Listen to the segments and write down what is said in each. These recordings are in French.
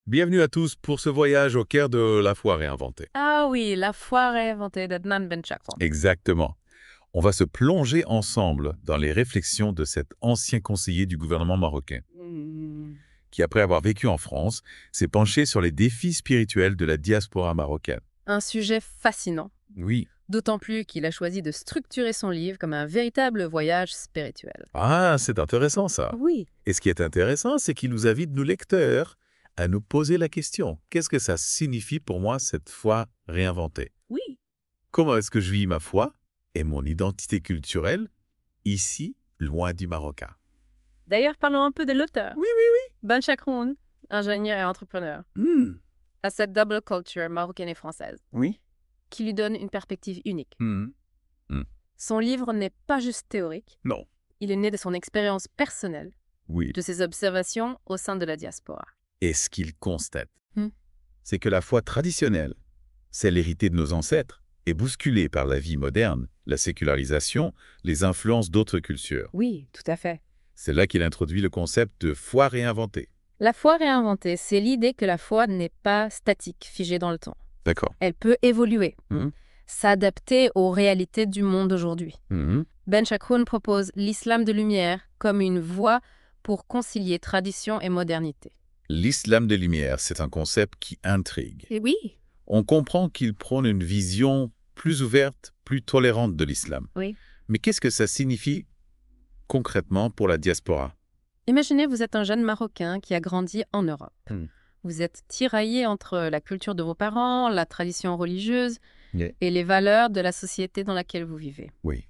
Bienvenue à tous pour ce voyage au cœur de la foi réinventée. Ah oui, la foi réinventée d'Adnan Benchakwan. Exactement. On va se plonger ensemble dans les réflexions de cet ancien conseiller du gouvernement marocain, qui, après avoir vécu en France, s'est penché sur les défis spirituels de la diaspora marocaine. Un sujet fascinant, Oui. d'autant plus qu'il a choisi de structurer son livre comme un véritable voyage spirituel. Ah, c'est intéressant ça. Oui. Et ce qui est intéressant, c'est qu'il nous invite, nous lecteurs, à nous poser la question. Qu'est-ce que ça signifie pour moi, cette foi réinventée? Oui. Comment est-ce que je vis ma foi et mon identité culturelle, ici, loin du Marocain? D'ailleurs, parlons un peu de l'auteur. Oui. Benchakwan, ingénieur et entrepreneur, a cette double culture marocaine et française, Oui. qui lui donne une perspective unique. Mhm. Son livre n'est pas juste théorique, Non. il est né de son expérience personnelle, Oui. de ses observations au sein de la diaspora. Et ce qu'il constate, Hmm. c'est que la foi traditionnelle, celle héritée de nos ancêtres, est bousculée par la vie moderne, la sécularisation, les influences d'autres cultures. Oui, tout à fait. C'est là qu'il introduit le concept de foi réinventée. La foi réinventée, c'est l'idée que la foi n'est pas statique, figée dans le temps. D'accord. Elle peut évoluer, Mhm. s'adapter aux réalités du monde aujourd'hui. Benchakwan propose l'islam de lumière comme une voie pour concilier tradition et modernité. L'islam des Lumières, c'est un concept qui intrigue. Et oui. On comprend qu'il prône une vision plus ouverte, plus tolérante de l'islam. Oui. Mais qu'est-ce que ça signifie concrètement pour la diaspora? Imaginez, vous êtes un jeune Marocain qui a grandi en Europe. Hmm. Vous êtes tiraillé entre la culture de vos parents, la tradition religieuse Yeah. et les valeurs de la société dans laquelle vous vivez. Oui.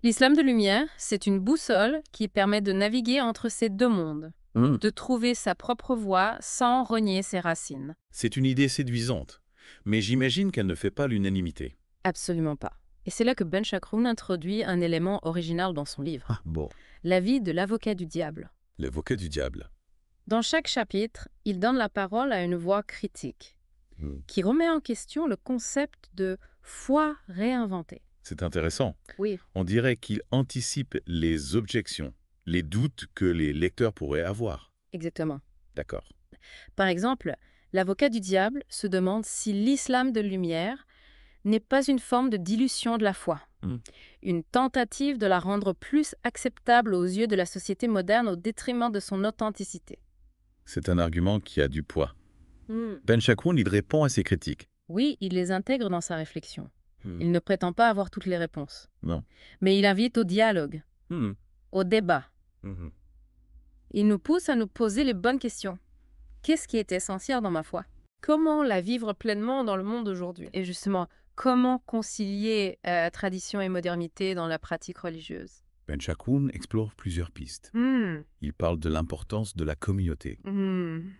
L'islam de lumière, c'est une boussole qui permet de naviguer entre ces deux mondes, de trouver sa propre voie sans renier ses racines. C'est une idée séduisante, mais j'imagine qu'elle ne fait pas l'unanimité. Absolument pas. Et c'est là que Benchakwan introduit un élément original dans son livre, Bon. la vie de l'avocat du diable. L'avocat du diable. Dans chaque chapitre, il donne la parole à une voix critique, qui remet en question le concept de foi réinventée. C'est intéressant. Oui, On dirait qu'il anticipe les objections, les doutes que les lecteurs pourraient avoir. exactement. D'accord. Par exemple, l'avocat du diable se demande si l'islam de lumière n'est pas une forme de dilution de la foi, une tentative de la rendre plus acceptable aux yeux de la société moderne au détriment de son authenticité. C'est un argument qui a du poids. Benchakwan, il répond à ces critiques. Oui, il les intègre dans sa réflexion. Il ne prétend pas avoir toutes les réponses. Non. Mais il invite au dialogue, au débat. Il nous pousse à nous poser les bonnes questions. Qu'est-ce qui est essentiel dans ma foi? Comment la vivre pleinement dans le monde aujourd'hui? Et justement, comment concilier tradition et modernité dans la pratique religieuse? Benchakwan explore plusieurs pistes. Il parle de l'importance de la communauté,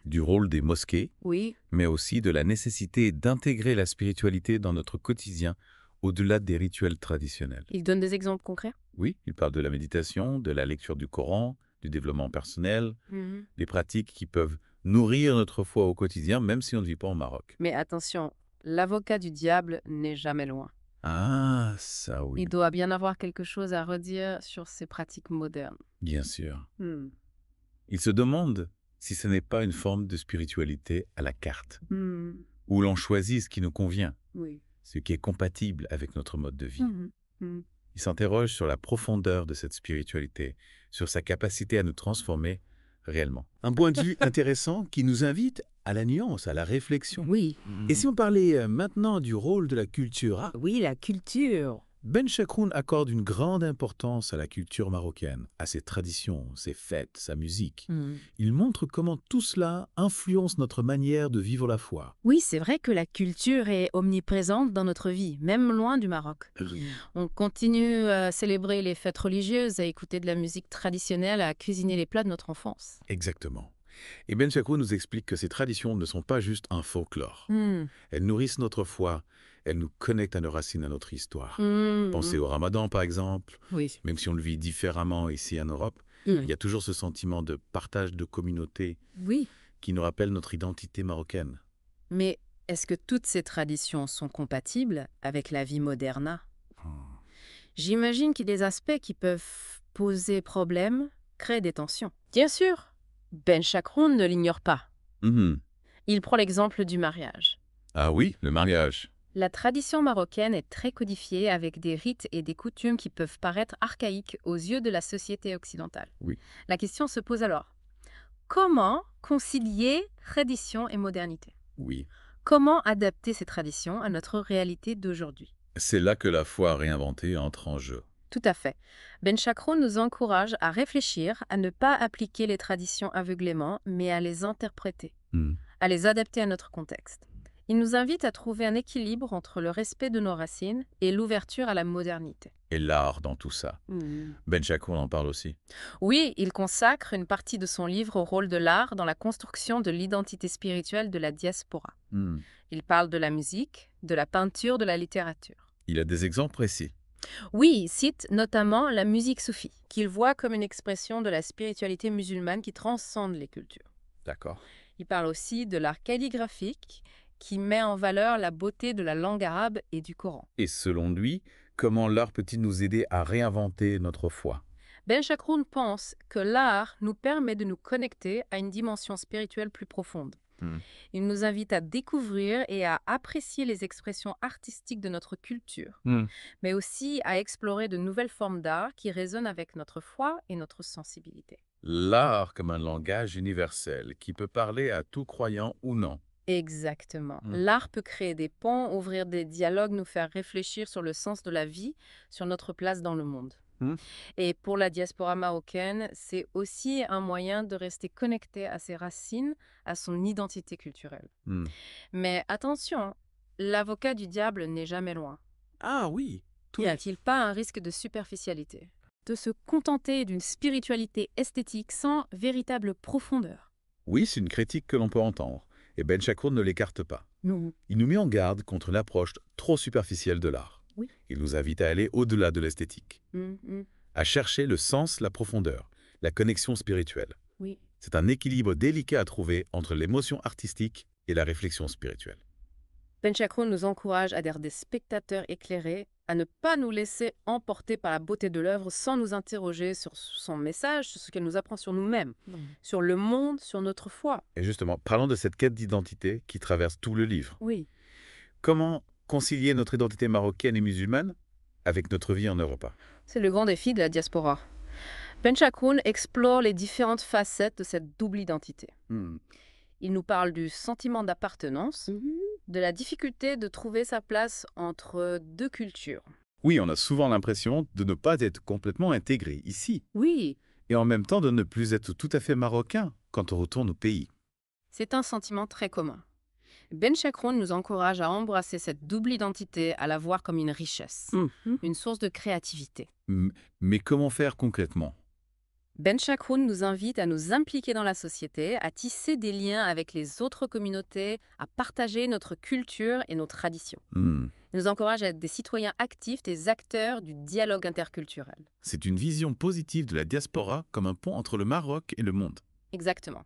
du rôle des mosquées, Oui, mais aussi de la nécessité d'intégrer la spiritualité dans notre quotidien au-delà des rituels traditionnels. il donne des exemples concrets. Oui, il parle de la méditation, de la lecture du Coran, du développement personnel, des pratiques qui peuvent nourrir notre foi au quotidien, même si on ne vit pas au Maroc. Mais attention, l'avocat du diable n'est jamais loin. Ah, ça oui, Il doit bien avoir quelque chose à redire sur ces pratiques modernes. bien sûr. Il se demande si ce n'est pas une forme de spiritualité à la carte, où l'on choisit ce qui nous convient, Oui. ce qui est compatible avec notre mode de vie. Il s'interroge sur la profondeur de cette spiritualité, sur sa capacité à nous transformer réellement. Un point de vue intéressant qui nous invite à la nuance, à la réflexion. Oui. Et si on parlait maintenant du rôle de la culture, Oui, la culture. Benchakwan accorde une grande importance à la culture marocaine, à ses traditions, ses fêtes, sa musique. Il montre comment tout cela influence notre manière de vivre la foi. Oui, c'est vrai que la culture est omniprésente dans notre vie, même loin du Maroc. On continue à célébrer les fêtes religieuses, à écouter de la musique traditionnelle, à cuisiner les plats de notre enfance. Exactement. Et Benchakwan nous explique que ces traditions ne sont pas juste un folklore. Elles nourrissent notre foi, elles nous connectent à nos racines, à notre histoire. Pensez au Ramadan, par exemple. Oui. Même si on le vit différemment ici en Europe, il y a toujours ce sentiment de partage de communauté Oui. qui nous rappelle notre identité marocaine. Mais est-ce que toutes ces traditions sont compatibles avec la vie moderna? J'imagine qu'il y a des aspects qui peuvent poser problème, créer des tensions. Bien sûr, Benchakwan ne l'ignore pas. Mhm. Il prend l'exemple du mariage. Ah oui, le mariage. La tradition marocaine est très codifiée avec des rites et des coutumes qui peuvent paraître archaïques aux yeux de la société occidentale. Oui. La question se pose alors, comment concilier tradition et modernité? Oui. Comment adapter ces traditions à notre réalité d'aujourd'hui? C'est là que la foi réinventée entre en jeu. Tout à fait. Ben Chakroun nous encourage à réfléchir, à ne pas appliquer les traditions aveuglément, mais à les interpréter, Hmm. à les adapter à notre contexte. Il nous invite à trouver un équilibre entre le respect de nos racines et l'ouverture à la modernité. Et l'art dans tout ça. Ben Chakoun en parle aussi. Oui, il consacre une partie de son livre au rôle de l'art dans la construction de l'identité spirituelle de la diaspora. Hmm. Il parle de la musique, de la peinture, de la littérature. Il a des exemples précis. Oui, il cite notamment la musique soufie, qu'il voit comme une expression de la spiritualité musulmane qui transcende les cultures. D'accord. Il parle aussi de l'art calligraphique, qui met en valeur la beauté de la langue arabe et du Coran. Et selon lui, comment l'art peut-il nous aider à réinventer notre foi? Ben Chakroun pense que l'art nous permet de nous connecter à une dimension spirituelle plus profonde. Hmm. Il nous invite à découvrir et à apprécier les expressions artistiques de notre culture, mais aussi à explorer de nouvelles formes d'art qui résonnent avec notre foi et notre sensibilité. L'art comme un langage universel qui peut parler à tout croyant ou non. Exactement. L'art peut créer des ponts, ouvrir des dialogues, nous faire réfléchir sur le sens de la vie, sur notre place dans le monde. Et pour la diaspora marocaine, c'est aussi un moyen de rester connecté à ses racines, à son identité culturelle. Mais attention, l'avocat du diable n'est jamais loin. Ah oui. N'y a-t-il pas un risque de superficialité? De se contenter d'une spiritualité esthétique sans véritable profondeur? Oui, c'est une critique que l'on peut entendre. Et Ben Chakoun ne l'écarte pas. Non. Il nous met en garde contre une approche trop superficielle de l'art. Oui. Il nous invite à aller au-delà de l'esthétique, à chercher le sens, la profondeur, la connexion spirituelle. Oui. C'est un équilibre délicat à trouver entre l'émotion artistique et la réflexion spirituelle. Ben Chakroun nous encourage à être des spectateurs éclairés, à ne pas nous laisser emporter par la beauté de l'œuvre sans nous interroger sur son message, sur ce qu'elle nous apprend sur nous-mêmes, sur le monde, sur notre foi. Et justement, parlons de cette quête d'identité qui traverse tout le livre. Oui. Comment concilier notre identité marocaine et musulmane avec notre vie en Europe? C'est le grand défi de la diaspora. Ben Chakroun explore les différentes facettes de cette double identité. Il nous parle du sentiment d'appartenance, de la difficulté de trouver sa place entre deux cultures. Oui, on a souvent l'impression de ne pas être complètement intégré ici. Oui. Et en même temps de ne plus être tout à fait marocain quand on retourne au pays. C'est un sentiment très commun. Ben Chakroun nous encourage à embrasser cette double identité, à la voir comme une richesse, une source de créativité. Mais comment faire concrètement? Ben Chakroun nous invite à nous impliquer dans la société, à tisser des liens avec les autres communautés, à partager notre culture et nos traditions. Il nous encourage à être des citoyens actifs, des acteurs du dialogue interculturel. C'est une vision positive de la diaspora comme un pont entre le Maroc et le monde. Exactement.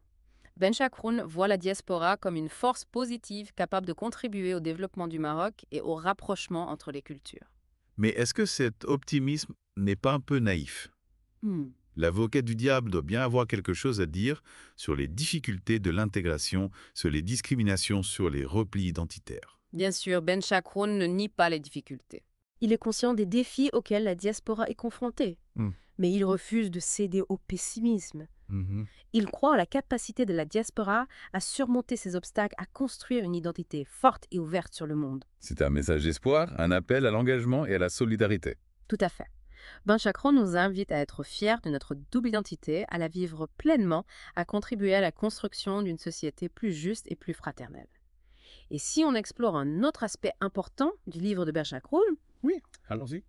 Ben Chakroun voit la diaspora comme une force positive capable de contribuer au développement du Maroc et au rapprochement entre les cultures. Mais est-ce que cet optimisme n'est pas un peu naïf? L'avocat du diable doit bien avoir quelque chose à dire sur les difficultés de l'intégration, sur les discriminations, sur les replis identitaires. Bien sûr, Ben Chakroun ne nie pas les difficultés. Il est conscient des défis auxquels la diaspora est confrontée, mais il refuse de céder au pessimisme. Il croit en la capacité de la diaspora à surmonter ces obstacles, à construire une identité forte et ouverte sur le monde. C'est un message d'espoir, un appel à l'engagement et à la solidarité. Tout à fait. Ben Chakroun nous invite à être fiers de notre double identité, à la vivre pleinement, à contribuer à la construction d'une société plus juste et plus fraternelle. Et si on explore un autre aspect important du livre de Ben Chakroun, oui, allons-y.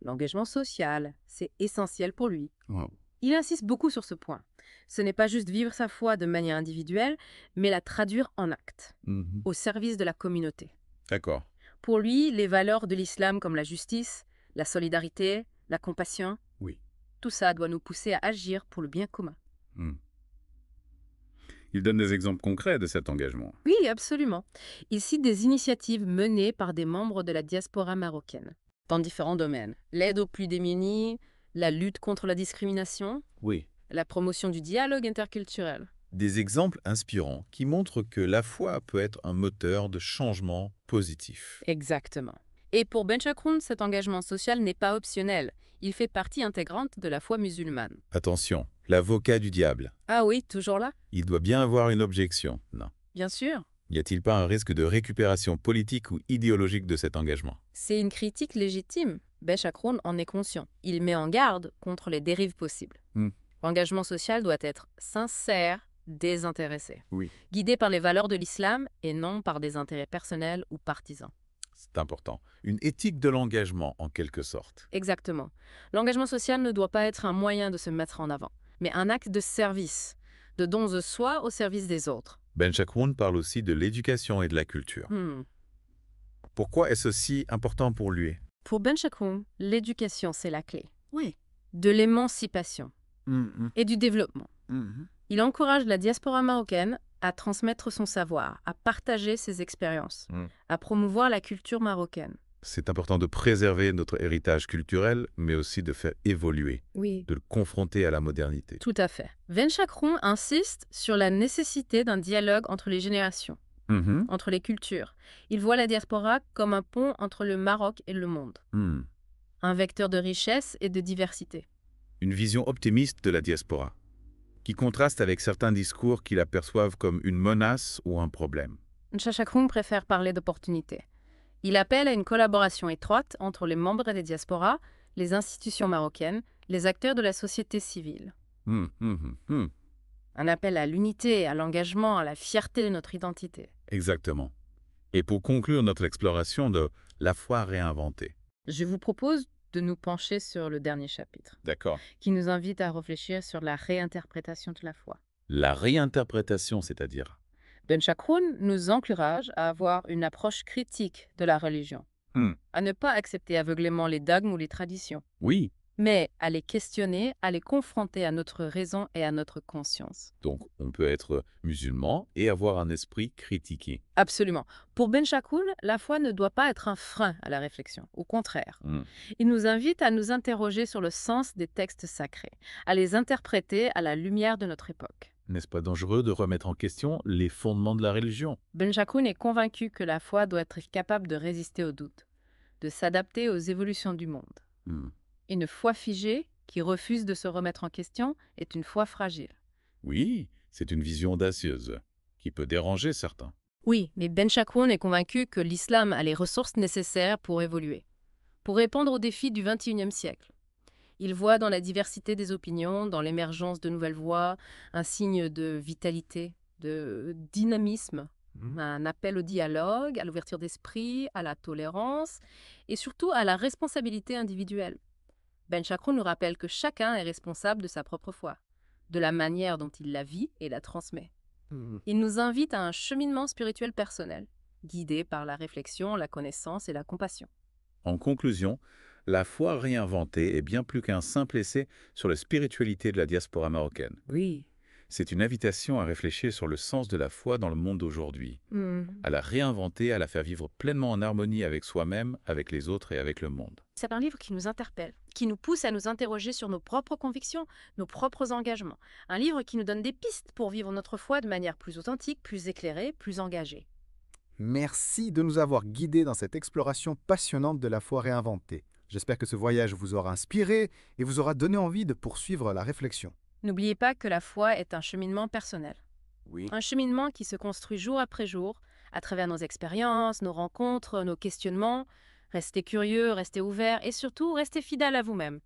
L'engagement social, c'est essentiel pour lui. Wow. Il insiste beaucoup sur ce point. Ce n'est pas juste vivre sa foi de manière individuelle, mais la traduire en actes, au service de la communauté. D'accord. Pour lui, les valeurs de l'islam comme la justice, la solidarité, la compassion, oui. Tout ça doit nous pousser à agir pour le bien commun. Il donne des exemples concrets de cet engagement. Oui, absolument. Il cite des initiatives menées par des membres de la diaspora marocaine, dans différents domaines. L'aide aux plus démunis, la lutte contre la discrimination, oui. La promotion du dialogue interculturel. Des exemples inspirants qui montrent que la foi peut être un moteur de changement positif. Exactement. Et pour Ben Chakroun, cet engagement social n'est pas optionnel. Il fait partie intégrante de la foi musulmane. Attention, l'avocat du diable. Ah oui, toujours là? Il doit bien avoir une objection, non? Bien sûr. Y a-t-il pas un risque de récupération politique ou idéologique de cet engagement? C'est une critique légitime. Ben Chakroun en est conscient. Il met en garde contre les dérives possibles. L'engagement social doit être sincère, désintéressé. Oui. Guidé par les valeurs de l'islam et non par des intérêts personnels ou partisans. C'est important. Une éthique de l'engagement, en quelque sorte. Exactement. L'engagement social ne doit pas être un moyen de se mettre en avant, mais un acte de service, de don de soi au service des autres. Ben Chakroun parle aussi de l'éducation et de la culture. Pourquoi est-ce aussi important pour lui? Pour Ben Chakroun, l'éducation, c'est la clé. Oui. De l'émancipation et du développement. Il encourage la diaspora marocaine à transmettre son savoir, à partager ses expériences, à promouvoir la culture marocaine. C'est important de préserver notre héritage culturel, mais aussi de faire évoluer, Oui. de le confronter à la modernité. Tout à fait. Ben Chakroun insiste sur la nécessité d'un dialogue entre les générations, entre les cultures. Il voit la diaspora comme un pont entre le Maroc et le monde, un vecteur de richesse et de diversité. Une vision optimiste de la diaspora, qui contraste avec certains discours qui l'aperçoivent comme une menace ou un problème. Chakroun préfère parler d'opportunités. Il appelle à une collaboration étroite entre les membres des diasporas, les institutions marocaines, les acteurs de la société civile. Un appel à l'unité, à l'engagement, à la fierté de notre identité. Exactement. Et pour conclure notre exploration de la foi réinventée. Je vous propose de nous pencher sur le dernier chapitre. D'accord. Qui nous invite à réfléchir sur la réinterprétation de la foi. La réinterprétation, c'est-à-dire? Ben Chakroun nous encourage à avoir une approche critique de la religion, à ne pas accepter aveuglément les dogmes ou les traditions, Oui. mais à les questionner, à les confronter à notre raison et à notre conscience. Donc, on peut être musulman et avoir un esprit critiqué. Absolument. Pour Ben Chakroun, la foi ne doit pas être un frein à la réflexion. Au contraire, il nous invite à nous interroger sur le sens des textes sacrés, à les interpréter à la lumière de notre époque. N'est-ce pas dangereux de remettre en question les fondements de la religion? Ben Chakroun est convaincu que la foi doit être capable de résister aux doutes, de s'adapter aux évolutions du monde. Une foi figée, qui refuse de se remettre en question, est une foi fragile. Oui, c'est une vision audacieuse, qui peut déranger certains. Oui, mais Ben Chakroun est convaincu que l'islam a les ressources nécessaires pour évoluer, pour répondre aux défis du XXIe siècle. Il voit dans la diversité des opinions, dans l'émergence de nouvelles voies, un signe de vitalité, de dynamisme, un appel au dialogue, à l'ouverture d'esprit, à la tolérance et surtout à la responsabilité individuelle. Ben Chakroun nous rappelle que chacun est responsable de sa propre foi, de la manière dont il la vit et la transmet. Il nous invite à un cheminement spirituel personnel, guidé par la réflexion, la connaissance et la compassion. En conclusion, la foi réinventée est bien plus qu'un simple essai sur la spiritualité de la diaspora marocaine. Oui. C'est une invitation à réfléchir sur le sens de la foi dans le monde d'aujourd'hui, à la réinventer, à la faire vivre pleinement en harmonie avec soi-même, avec les autres et avec le monde. C'est un livre qui nous interpelle, qui nous pousse à nous interroger sur nos propres convictions, nos propres engagements. Un livre qui nous donne des pistes pour vivre notre foi de manière plus authentique, plus éclairée, plus engagée. Merci de nous avoir guidés dans cette exploration passionnante de la foi réinventée. J'espère que ce voyage vous aura inspiré et vous aura donné envie de poursuivre la réflexion. N'oubliez pas que la foi est un cheminement personnel. Oui. Un cheminement qui se construit jour après jour, à travers nos expériences, nos rencontres, nos questionnements. Restez curieux, restez ouverts et surtout, restez fidèles à vous-même.